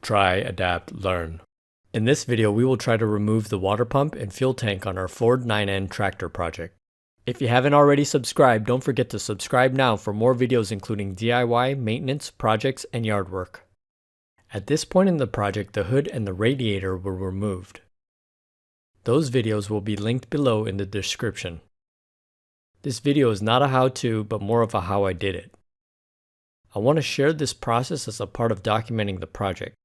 Try, adapt, learn. In this video, we will try to remove the water pump and fuel tank on our Ford 9N tractor project. If you haven't already subscribed, don't forget to subscribe now for more videos including DIY, maintenance, projects, and yard work. At this point in the project, the hood and the radiator were removed. Those videos will be linked below in the description. This video is not a how-to, but more of a how I did it. I want to share this process as a part of documenting the project.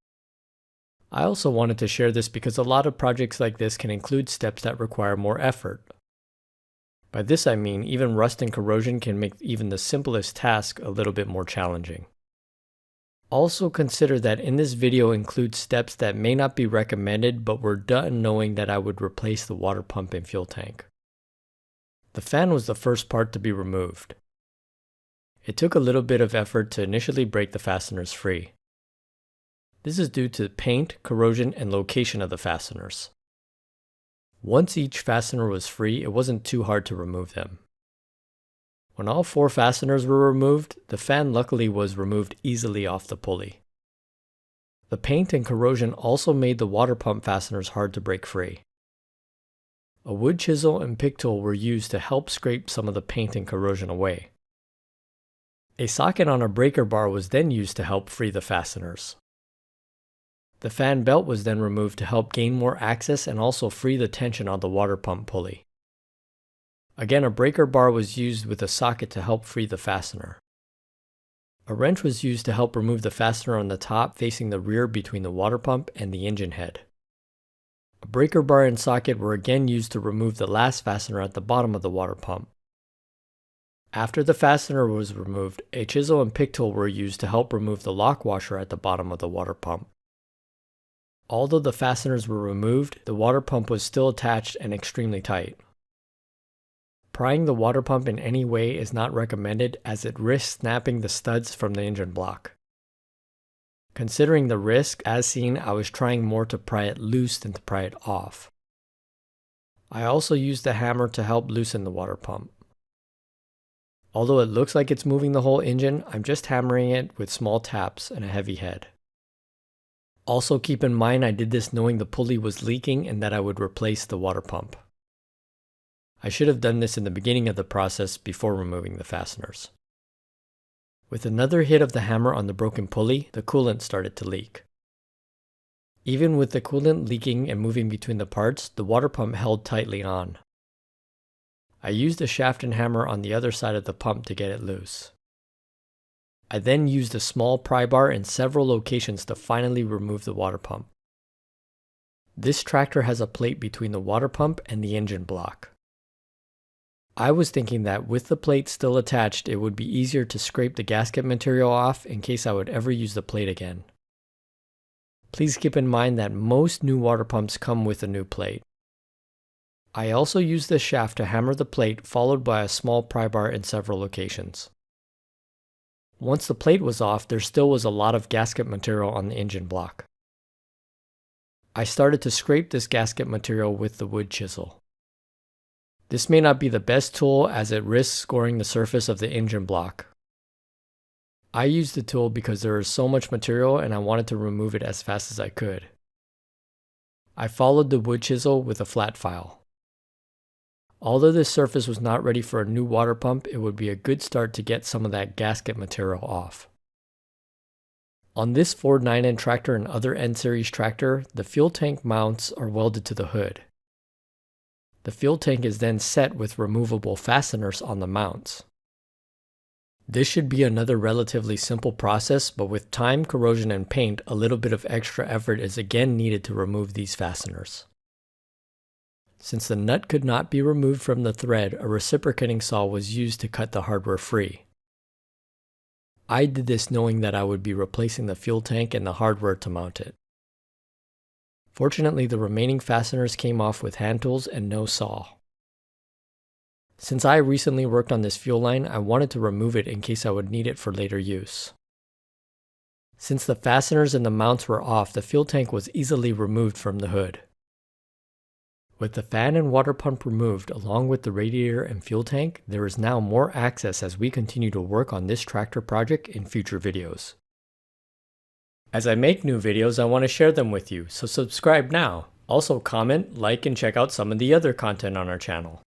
I also wanted to share this because a lot of projects like this can include steps that require more effort. By this I mean even rust and corrosion can make even the simplest task a little bit more challenging. Also consider that in this video includes steps that may not be recommended but were done knowing that I would replace the water pump and fuel tank. The fan was the first part to be removed. It took a little bit of effort to initially break the fasteners free. This is due to paint, corrosion, and location of the fasteners. Once each fastener was free, it wasn't too hard to remove them. When all 4 fasteners were removed, the fan luckily was removed easily off the pulley. The paint and corrosion also made the water pump fasteners hard to break free. A wood chisel and pick tool were used to help scrape some of the paint and corrosion away. A socket on a breaker bar was then used to help free the fasteners. The fan belt was then removed to help gain more access and also free the tension on the water pump pulley. Again, a breaker bar was used with a socket to help free the fastener. A wrench was used to help remove the fastener on the top facing the rear between the water pump and the engine head. A breaker bar and socket were again used to remove the last fastener at the bottom of the water pump. After the fastener was removed, a chisel and pick tool were used to help remove the lock washer at the bottom of the water pump. Although the fasteners were removed, the water pump was still attached and extremely tight. Prying the water pump in any way is not recommended as it risks snapping the studs from the engine block. Considering the risk, as seen, I was trying more to pry it loose than to pry it off. I also used a hammer to help loosen the water pump. Although it looks like it's moving the whole engine, I'm just hammering it with small taps and a heavy head. Also keep in mind I did this knowing the pulley was leaking and that I would replace the water pump. I should have done this in the beginning of the process before removing the fasteners. With another hit of the hammer on the broken pulley, the coolant started to leak. Even with the coolant leaking and moving between the parts, the water pump held tightly on. I used a shaft and hammer on the other side of the pump to get it loose. I then used a small pry bar in several locations to finally remove the water pump. This tractor has a plate between the water pump and the engine block. I was thinking that with the plate still attached, it would be easier to scrape the gasket material off in case I would ever use the plate again. Please keep in mind that most new water pumps come with a new plate. I also used this shaft to hammer the plate followed by a small pry bar in several locations. Once the plate was off, there still was a lot of gasket material on the engine block. I started to scrape this gasket material with the wood chisel. This may not be the best tool as it risks scoring the surface of the engine block. I used the tool because there is so much material and I wanted to remove it as fast as I could. I followed the wood chisel with a flat file. Although this surface was not ready for a new water pump, it would be a good start to get some of that gasket material off. On this Ford 9N tractor and other N-Series tractor, the fuel tank mounts are welded to the hood. The fuel tank is then set with removable fasteners on the mounts. This should be another relatively simple process, but with time, corrosion, and paint, a little bit of extra effort is again needed to remove these fasteners. Since the nut could not be removed from the thread, a reciprocating saw was used to cut the hardware free. I did this knowing that I would be replacing the fuel tank and the hardware to mount it. Fortunately, the remaining fasteners came off with hand tools and no saw. Since I recently worked on this fuel line, I wanted to remove it in case I would need it for later use. Since the fasteners and the mounts were off, the fuel tank was easily removed from the hood. With the fan and water pump removed, along with the radiator and fuel tank, there is now more access as we continue to work on this tractor project in future videos. As I make new videos, I want to share them with you, so subscribe now. Also comment, like, and check out some of the other content on our channel.